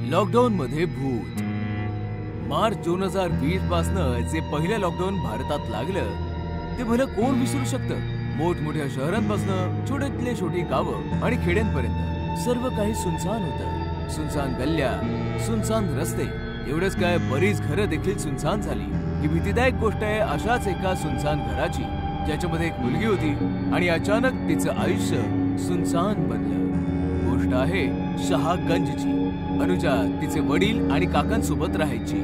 Lockdown मध्ये भूत. मार्च 2020 पासनं जे पहिलं लॉकडाऊन भारतात लागलं ते भलं कोण विसरू शकतं. मोठमोठ्या शहरांपासनं छोट्यातले छोटी गावं आणि खेड्यांपर्यंत सर्व काही सुनसान होतं. सुनसान गल्ल्या, सुनसान रस्ते, एवढंच काय बरीच घरं देखील सुनसान झाली. ही भीतीदायक गोष्ट आहे अशाच एका सुनसान घराची, ज्याच्यामध्ये एक मुलगी होती आणि अचानक तिचं आयुष्य सुनसान बनलं. गोष्ट आहे शहागंजची. अनुजा तिचे वडील आणि काकांसोबत राहायची.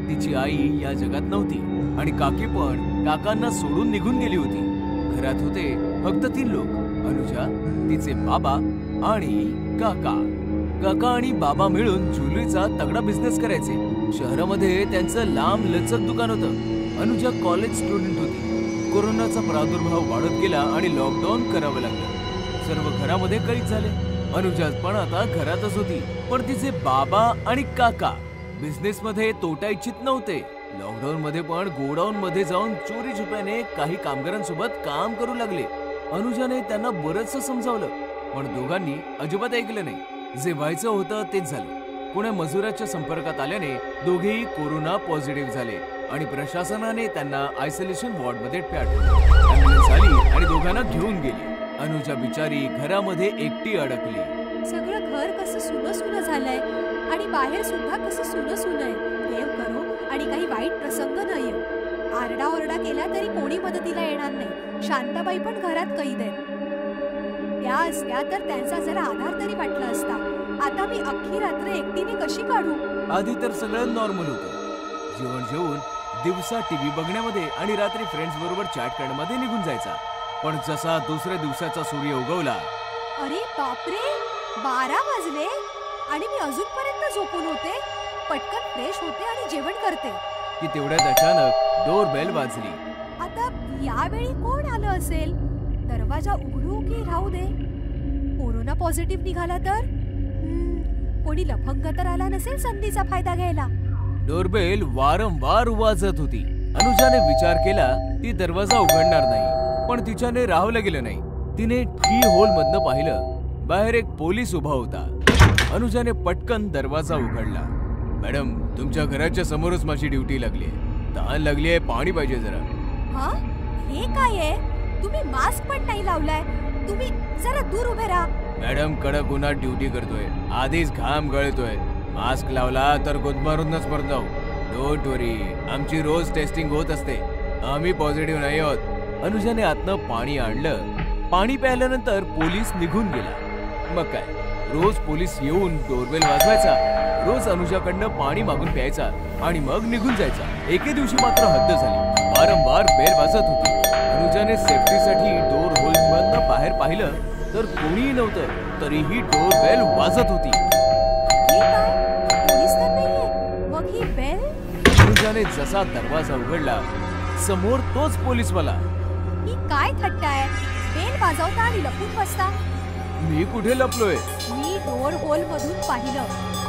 तिची आई या जगात नव्हती आणि काकी पण काकांना सोडून निघून गेली होती. घरात होते फक्त 3 लोक, अनुजा, तिचे बाबा आणि काका. काका आणि बाबा मिळून ज्वेलरीचा तगडा बिझनेस करायचे. शहरामध्ये त्यांचं लांब लचक दुकान होतं. अनुजा कॉलेज स्टुडंट होती. कोरोनाचा प्रादुर्भाव वाढत गेला आणि लॉकडाऊन करावं लागलं. सर्व घरामध्ये कैद झाले. अनुजा पण आता घरातच होती, पण तिचे बाबा आणि काका बिझनेस मध्ये तोटा इच्छित नव्हते. लॉकडाऊन मध्ये पण गोडाऊन मध्ये जाऊन चोरी छुप्याने काही कामगारांसोबत काम करू लागले. अनुजाने त्यांना बरंचसं समजावलं, पण दोघांनी अजिबात ऐकलं नाही. जे व्हायचं होतं तेच झालं. कोण्या मजुराच्या संपर्कात आल्याने दोघेही कोरोना पॉझिटिव्ह झाले आणि प्रशासनाने त्यांना आयसोलेशन वॉर्डमध्ये पाठवलं. ॲम्ब्युलन्स आली आणि दोघांना घेऊन गेली. अनुजा बिचारी घरामध्ये एकटी अडकली. सगळं घर कसं सुनं झालंय आणि बाहेर सुद्धा कसं सुनं आहे. देव करो आणि काही वाईट प्रसंग न येऊ. आरडाओरडा केला तरी कोणी मदतीला येणार नाही. शांताबाई पण घरात कैद आहेत. त्या असत्या तर त्यांचा जरा आधार तरी वाटला असता. आता मी अख्खी रात्र एकटीने कशी काढू? आधी तर सगळं नॉर्मल होतं. जेवण जेवून दिवसा टीव्ही बघण्यामध्ये आणि रात्री फ्रेंड्स बरोबर चॅट करण्यामध्ये निघून जायचा. पण जसा दुसऱ्या दिवसाचा सूर्य उगवला, अरे बापरे, 12 वाजले आणि मी अजूनपर्यंत झोपून होते. पटकन फ्रेश होते आणि जेवण करते की तेवढ्यात अचानक डोरबेल वाजली. आता यावेळी कोण आलं असेल? दरवाजा उघडू की राहू दे? कोरोना पॉझिटिव्ह निघाला तर? कोणी लफंग तर आला नसेल संधीचा फायदा घ्यायला. डोरबेल वारंवार वाजत होती. अनुजाने विचार केला ती दरवाजा उघडणार नाही, पण तिच्याने राहवलं गेलं नाही. तिने की होल मधनं पाहिलं. बाहेर एक पोलीस उभा होता. अनुजाने पटकन दरवाजा उघडला. मॅडम, तुमच्या घराच्या समोरच माझी ड्युटी लागली आहे. तहान लागली आहे, पाणी पाहिजे जरा. हा, हे काय आहे? तुम्ही मास्क पण नाही लावलाय. तुम्ही जरा दूर उभे राहा. मॅडम, कडक उन्हात ड्युटी करतोय, आधीच घाम गळतोय. मास्क लावला तर गुदमारूनच मर जाऊ. डोंट वरी, आमची रोज टेस्टिंग होत असते. आम्ही पॉझिटिव्ह नाही आहोत. अनुजाने आतनं पाणी आणलं. पाणी प्यायल्यानंतर पोलीस निघून गेला. मग काय, रोज पोलीस येऊन डोरबेल वाजवायचा, रोज अनुजाकडनं पाणी मागून प्यायचा आणि मग निघून जायचा. एके दिवशी मात्र हद्द झाली. वारंवार बेल वाजत होती. अनुजाने सेफ्टीसाठी डोर होलमधनं बाहेर पाहिलं तर कोणीही नव्हतं. तरीही डोरबेल वाजत होती. पोलीस तर नाहीये, मग ही बेल? अनुजाने जसा दरवाजा उघडला, समोर तोच पोलीसवाला. ही काय थट्टा आहे? बेल वाजवता आणि लपून बसता. मी कुठे लपलोय? मी डोर होल मधून पाहिलं.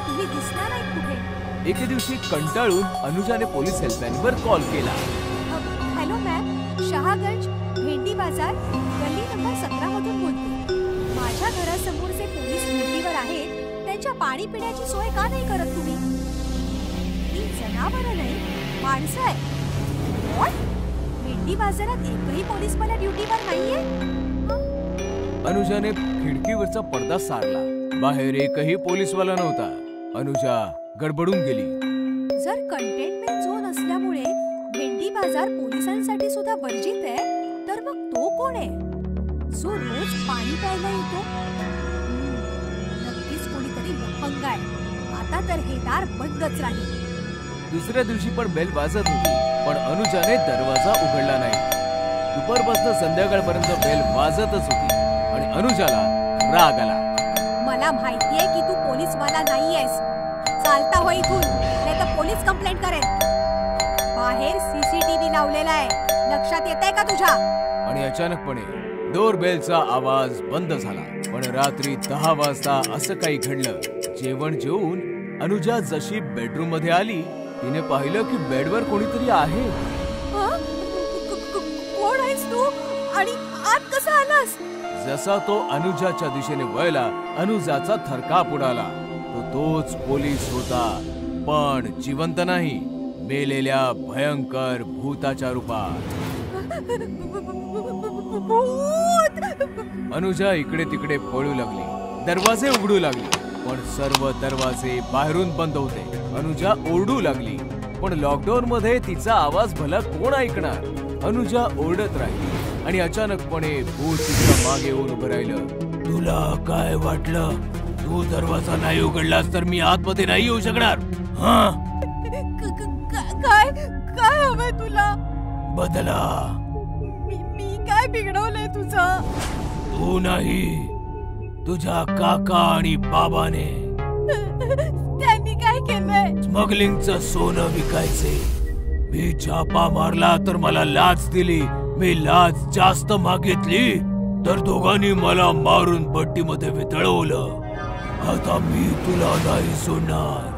तुम्ही दिसला नाही कुठे. एके दिवशी कंटाळून अनुजाने पोलीस हेल्पलाईनवर कॉल केला. हॅलो मॅम, शहागंज भेंडी बाजार गल्ली नंबर 17 मधून बोलते. माझ्या घरासमोर जे पोलीस ड्युटीवर आहेत त्यांच्या पाणी पिण्याची सोय का नाही करत तुम्ही? ही जनावरं नाही, माणसं आहे. भेंडी बाजारात एकही पोलीस मला ड्युटीवर नाहीये. अनुजाने खिडकीवरचा पडदा सारला. बाहेर एकही पोलीसवाला नव्हता. अनुजा गडबडून गेली. जर कंटेनमेंट झोन असल्यामुळे भेंडी बाजार पोलिसांसाठी सुद्धा वर्जित आहे, तर मग तो कोण आहे जो रोज पाणी प्यायला येतो? नक्कीच कोणीतरी लफंग आहे. आता तर हे दार बंदच राहील. दुसऱ्या दिवशी पण बेल वाजत होती, पण अनुजाने दरवाजा उघडला नाही. दुपारपासून संध्याकाळपर्यंत बेल वाजतच होती आणि अनुजाला राग आला. मला माहितीये की तू पोलीसवाला नाहीयेस. चालता हो इथून, नाही तर पोलीस कंप्लेंट करेल. बाहेर सीसीटीव्ही लावलेला आहे, लक्षात येतंय का तुझ्या? आणि अचानकपणे डोरबेलचा आवाज बंद झाला. पण रात्री 10 वाजता असं काही घडलं. जेवण जेवून अनुजा जशी बेडरूम मध्ये आली, तिने पाहिलं की बेडवर कोणीतरी आहे. कोण आहेस तू आणि आत कसा आलास? जसा तो अनुजाच्या दिशेने वळला, अनुजाचा थरकाप उडाला. तो तोच पोलीस होता, पण जिवंत नाही, मेलेल्या भयंकर भूताच्या रूपात. अनुजा इकडे तिकडे पळू लागली, दरवाजे उघडू लागली, पण सर्व दरवाजे बाहेरून बंद होते. अनुजा ओरडू लागली, पण लॉकडाऊन मध्ये तिचा आवाज भला कोण ऐकणार. अनुजा ओरडत राहिली आणि अचानकपणे भूत तिच्या मागे येऊन उभं राहिलं. तुला काय वाटलं? तू दरवाजा नाही उघडलास तर मी आतमध्ये नाही येऊ शकणार. काय काय हवंय तुला? बदला. मी काय बिघडवलंय तुझं? तू नाही, तुझ्या काका आणि बाबाने. त्यांनी काय केलंय? स्मगलिंगचं सोनं विकायचे. मी छापा मारला तर मला लाच दिली. मी लाच जास्त मागितली तर दोघांनी मला मारून भट्टीमध्ये वितळवलं. आता मी तुला नाही सोडणार.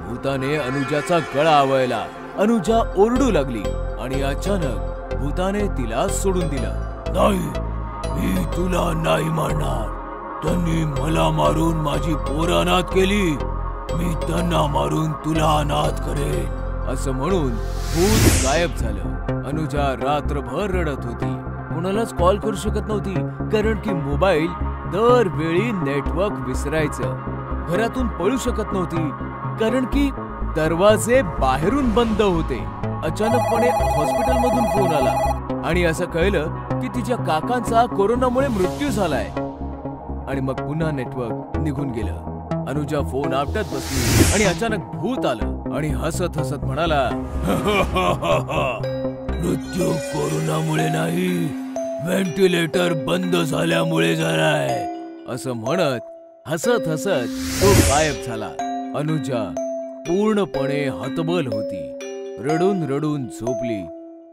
भूताने अनुजाचा गळा आवळला. अनुजा ओरडू लागली आणि अचानक भूताने तिला सोडून दिलं. नाही, मी तुला नाही मारणार. त्यांनी मला मारून माझी पोरं अनाथ केली. मी त्यांना मारून तुला अनाथ करेन. असं म्हणून भूत गायब झालं. अनुजा रात्रभर रडत होती. कोणालाच कॉल करू शकत नव्हती, कारण की मोबाईल दरवेळी नेटवर्क विसरायचं. घरातून पळू शकत नव्हती, कारण की दरवाजे बाहेरून बंद होते. अचानकपणे हॉस्पिटलमधून फोन आला आणि असं कळलं की तिच्या काकांचा कोरोनामुळे मृत्यू झालाय. आणि मग पुन्हा नेटवर्क निघून गेलं. अनुजा फोन आपटत बसली आणि अचानक भूत आलं आणि हसत हसत म्हणाला, मृत्यू कोरोनामुळे नाही, व्हेंटिलेटर बंद झाल्यामुळे झालाय. असं म्हणत हसत हसत तो गायब झाला. अनुजा पूर्णपणे हतबल होती. रडून रडून झोपली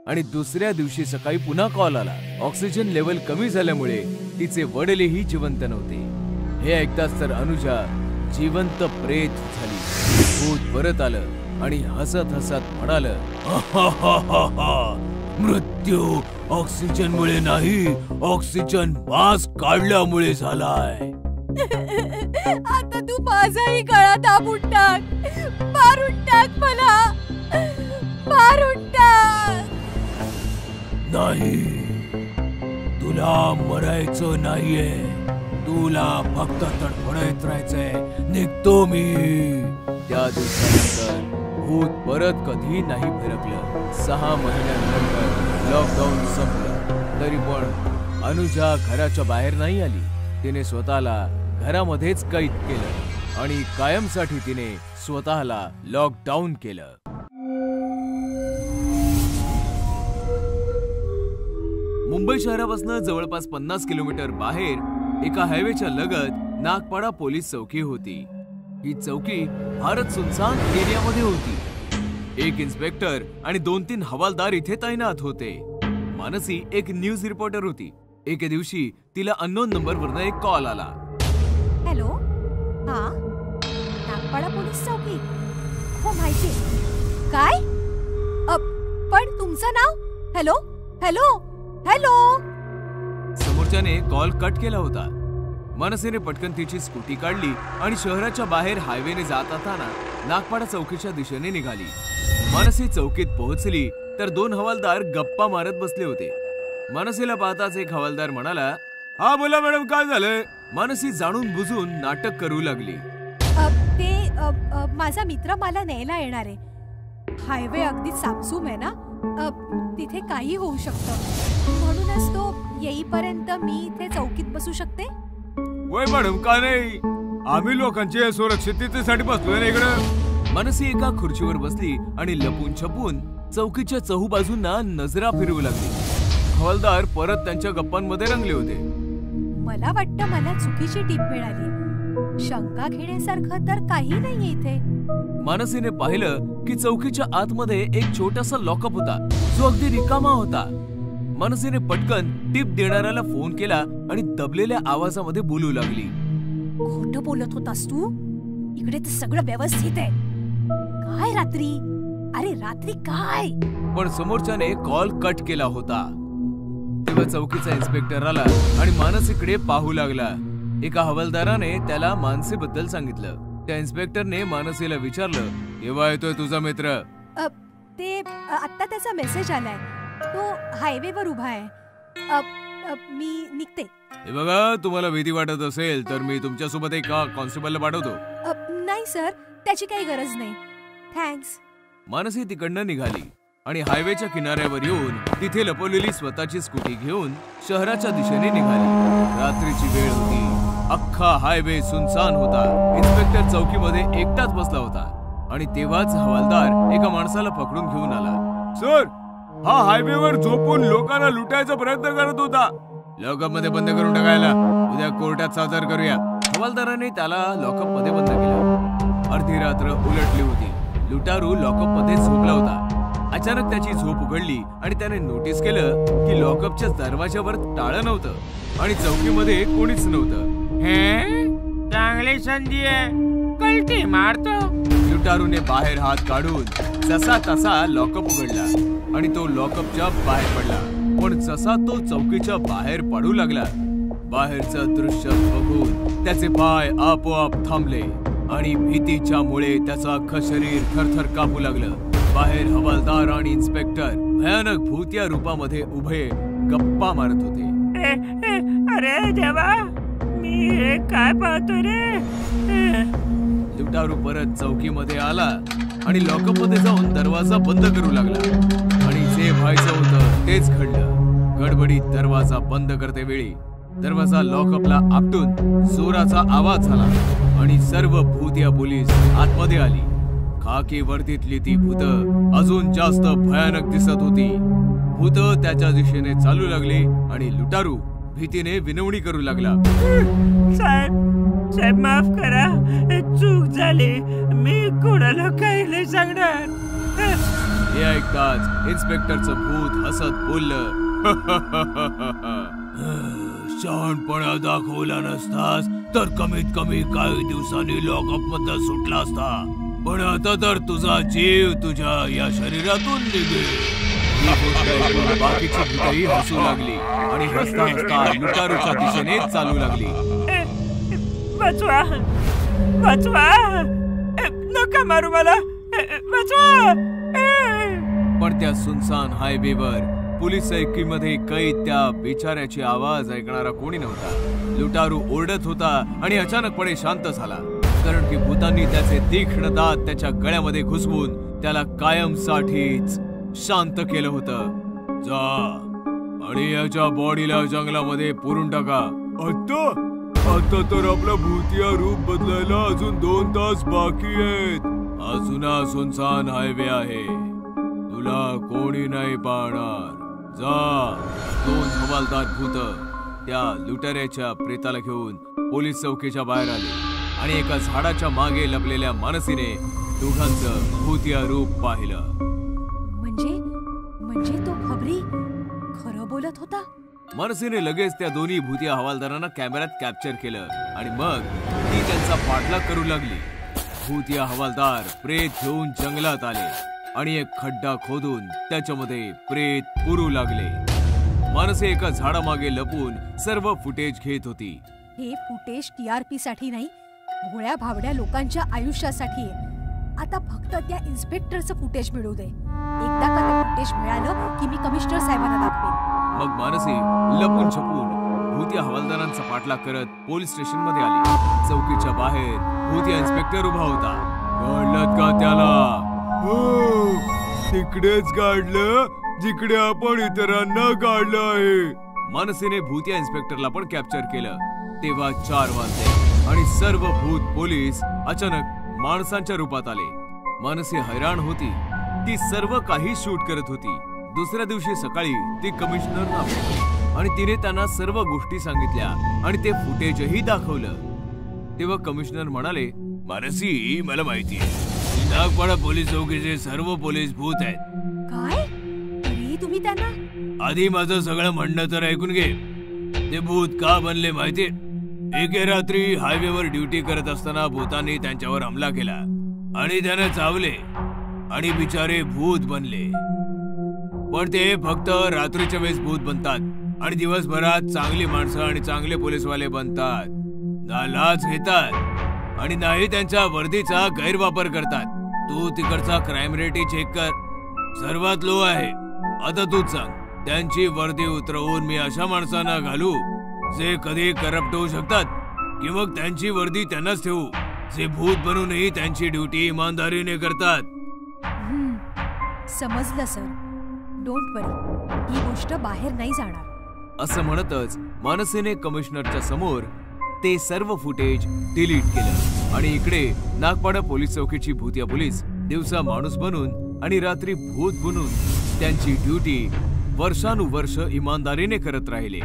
आणि दुसऱ्या दिवशी सकाळी पुन्हा कॉल आला. ऑक्सिजन लेवल कमी झाल्यामुळे तिचे वडीलही जिवंत नव्हते. हे ऐकताच तर अनुजा जिवंत प्रेत झाली. भूत परत आलं आणि हसत हसत म्हणालं, मृत्यू ऑक्सिजन मुळे नाही, ऑक्सिजन मास्क काढल्यामुळे झालाय. आता तू माझाही गळा दाबून टाक, मारून टाक मला, मारून टाक. नाही, तुला मरायचं नाहीये. तुला फक्त तडफडत राहायचंय. निघतो मी. त्या दिवसानंतर भूत परत कधी नाही फिरकलं. 6 महिन्यांनंतर लॉकडाऊन संपलं. तरी पण अनुजा घराच्या बाहेर नाही आली. तिने स्वतःला घरामध्येच कैद केलं आणि कायमसाठी तिने स्वतःला लॉकडाऊन केलं. मुंबई शहरापासून जवळपास 50 किलोमीटर बाहेर एका हायवेच्या लगत नागपाडा पोलीस चौकी होती. ही चौकी फारच सुनसान एरियामध्ये होती. एक इन्स्पेक्टर आणि 2-3 हवालदार इथे तैनात होते. मानसी एक न्यूज रिपोर्टर होती. एके दिवशी तिला अननोन नंबरवरून एक कॉल आला. हॅलो, हा नागपाडा पोलीस चौकी. हो माहिती. काय? पण तुमचं नाव? Hello hello hello. समोरच्याने कॉल कट केला होता. मानसीने पटकन तिची स्कूटी काढली आणि शहराच्या बाहेर हायवेने जात असताना नागपाडा चौकीच्या दिशेने निघाली. मानसी चौकीत पोहोचली तर 2 हवालदार गप्पा मारत बसले होते. मानसीला पाहताच एक हवालदार म्हणाला, हा बोला मॅडम, काय झालंय? मानसी जाणून बुजून नाटक करू लागली. माझा मित्र मला न्यायला येणार आहे. हायवे अगदी सामसूम आहे ना, तिथे काही होऊ शकतं. म्हणूनच तो येईपर्यंत मी इथे चौकीत बसू शकते. वय मॅडम, का नाही, आम्ही लोकांच्या सुरक्षिततेसाठी बसलोय ना इकडे. मानसी एका खुर्चीवर बसली आणि लपून छपून चौकीच्या चहूबाजूंना नजरा फिरवू लागली. हवालदार परत त्यांच्या गप्पांमध्ये रंगले होते. मला वाटतं मला चुकीची टीप मिळाली. शंका घेण्यासारखं तर काही नाहीये इथे. मानसीने पाहिलं की चौकीच्या आतमध्ये एक छोटासा लॉकअप होता, जो अगदी रिकामा होता. मानसीने पटकन टिप देणाऱ्याला फोन केला आणि दबलेल्या आवाजामध्ये बोलू लागली. खोटं बोलत होतास तू? इकडे तर सगळं व्यवस्थित आहे. काय रात्री? अरे रात्री काय? पण समोरच्याने कॉल कट केला होता. तेव्हा चौकीचा इन्स्पेक्टर आला आणि मानसीकडे पाहू लागला. एका हवालदाराने त्याला मानसीबद्दल सांगितलं. त्या इन्स्पेक्टरने मानसीला विचारलं, केव्हा येतोय तुझा मित्र? आत्ता त्याचा मेसेज आलाय. तो हायवेवर उभा आहे. मी निघते. हे बघा, तुम्हाला भीती वाटत असेल तर मी तुमच्यासोबत एक कॉन्स्टेबलला पाठवतो. नाही सर, त्याची काही गरज नाही. थँक्स. मानसी तिकडनं निघाली आणि हायवेच्या किनाऱ्यावर येऊन तिथे लपवलेली स्वतःची स्कूटी घेऊन शहराच्या दिशेने निघाली. रात्रीची वेळ होती. अख्खा हायवे सुनसान होता. इन्स्पेक्टर चौकीमध्ये एकटाच बसला होता आणि तेव्हाच हवालदार एका माणसाला पकडून घेऊन आला. सर, हा हायवेवर झोपून लोकांना लुटायचा प्रयत्न करत होता. लॉकअप मध्ये बंद करून टाकायला. उद्या कोर्टात सादर करूया. हवालदाराने त्याला लॉकअप मध्ये बंद केलं. अर्धी रात्र उलटली होती. लुटारू लॉकअप मध्ये झोपला होता. अचानक त्याची झोप उघडली आणि त्याने नोटीस केलं की लॉकअपच्या दरवाजावर टाळं नव्हतं आणि चौकीमध्ये कोणीच नव्हतं. चांगली संधी आहे, कल्टी मारतो. लुटारूने बाहेर हात काढून जसा तसा लॉकअप उघडला आणि तो लॉकअपच्या बाहेर पडला. पण जसा तो चौकीच्या बाहेर पडू लागला, बाहेरचं दृश्य बघून त्याचे पाय आपोआप थांबले आणि भीतीच्या मुळे त्याचं अख्खं शरीर थरथर कापू लागलं. बाहेर हवालदार आणि इन्स्पेक्टर भयानक भूतिया रूपामध्ये उभे गप्पा मारत होते. अरे देवा, मी हे काय पाहतो रे? लुटारू परत चौकीमध्ये आला आणि लॉकअप मध्ये जाऊन दरवाजा बंद करू लागला आणि जे व्हायचं होतं तेच घडलं. गडबडीत दरवाजा बंद करते वेळी दरवाजा लॉकअपला आपटून जोराचा आवाज झाला आणि सर्व भूतिया पोलीस आतमध्ये आली. खाकी वर्दीतली ती भूत अजून जास्त भयानक दिसत होती. भूत त्याच्या दिशेने चालू लागली आणि लुटारू भीतीने विनवणी करू लागला. साहेब माफ करा, चूक झाली. मी कोणाला काही नाही सांगणार. हे ऐकताच इन्स्पेक्टरचं भूत हसत बोललं, शहाणपणा दाखवला नसतास तर कमीत कमी काही दिवसांनी लॉकअप मध्ये सुटला असता. पण आता तर तुझा जीव तुझ्या या शरीरातून निघेल. बाकीची भूतही हसू लागली आणि हसता हसता लुटारूच्या दिशेने चालू लागली. वाचवा, वाचवा, नका मारू मला, वाचवा. पण त्या सुनसान हायवेवर पोलीस चौकीमध्ये कैद त्या बिचाऱ्याची आवाज ऐकणारा कोणी नव्हता. लुटारू ओरडत होता आणि अचानकपणे शांत झाला, कारण की भूतांनी त्याचे तीक्ष्ण दात त्याच्या गळ्यामध्ये घुसवून त्याला कायमसाठीच शांत केलं होतं. जा आणि याच्या बॉडीला जंगलामध्ये पुरून टाका. आता तर आपला भूतिया रूप बदलायला अजून 2 तास बाकी आहेत. हा जुना सुनसान हायवे आहे, तुला कोणी नाही पाहणार. जा. 2 हवालदार भूत त्या लुटाऱ्याच्या प्रेताला घेऊन पोलीस चौकीच्या बाहेर आले आणि एका झाडाच्या मागे लपलेल्या मानसीने दोघांचं भूतिया रूप पाहिलं. म्हणजे तो खबरी खरं बोलत होता. मानसीने लगेच त्या दोन्ही भूतिया हवालदारांना कॅमेऱ्यात कॅप्चर केलं आणि मग ती त्यांचा पाठलाग करू लागली. भूतिया हवालदार प्रेत घेऊन जंगलात आले आणि एक खड्डा खोदून त्याच्यामध्ये प्रेत पुरू लागले. मानसी एका झाडामागे लपून सर्व फुटेज घेत होती. हे फुटेज TRP साठी नाही, भोळ्या भावड्या लोकांच्या आयुष्यासाठी आहे. आता फक्त त्या इन्स्पेक्टरचं फुटेज मिळू दे. एकदा का ते फुटेज मिळालं की मी कमिशनर साहेबांना दाखवेन. मग मानसी लपून छपून भूतिया हवालदारांचा पाठलाग करत पोलीस स्टेशन मध्ये आली. चौकीच्या बाहेर भूतिया इन्स्पेक्टर उभा होता. काढलं का त्याला? हो, तिकडेच काढलं जिकडे आपण इतरांना काढलं आहे. मानसीने भूतिया इन्स्पेक्टरला पण कॅप्चर केलं. तेव्हा 4 वाजले आणि सर्व भूत पोलीस अचानक माणसांच्या रूपात आले. मानसी हैराण होती. ती सर्व काही शूट करत होती. दुसऱ्या दिवशी सकाळी ती कमिशनरना भेटली आणि तिने त्यांना सर्व गोष्टी सांगितल्या आणि ते फुटेजही दाखवलं. तेव्हा कमिशनर म्हणाले, मानसी, मला माहिती आहे नागपाडा पोलीस चौकीचे सर्व पोलीस भूत आहेत. काय? तरी तुम्ही त्यांना? आधी माझं सगळं म्हणणं तर ऐकून घे. ते भूत का बनले माहितीये? एके रात्री हायवेवर ड्युटी करत असताना भूतांनी त्यांच्यावर हमला केला आणि त्याने चावले आणि बिचारे भूत बनले. पण ते फक्त रात्रीच्या वेळेस भूत बनतात आणि दिवसभरात चांगली माणसं आणि चांगले पोलीसवाले बनतात. ना लाच घेतात आणि नाही त्यांच्या वर्दीचा गैरवापर करतात. तू तिकडचा क्राईम रेटही चेक कर, सर्वात लो आहे. आता तूच सांग, त्यांची वर्दी उतरवून मी अशा माणसांना घालू जे कधी करप्ट होऊ शकतात, की मग त्यांची वर्दी त्यांनाच ठेवू जे भूत बनूनही त्यांची ड्युटी इमानदारीने करतात? समजलं सर. डोंट वरी, ही गोष्ट बाहेर नाही जाणार. असं म्हणतच मानसीने कमिशनरच्या समोर ते सर्व फुटेज डिलीट केलं आणि इकडे नागपाडा पोलीस चौकीची भूतिया पोलीस दिवसा माणूस बनून आणि रात्री भूत बनून त्यांची ड्युटी वर्षानुवर्ष इमानदारीने करत राहिले.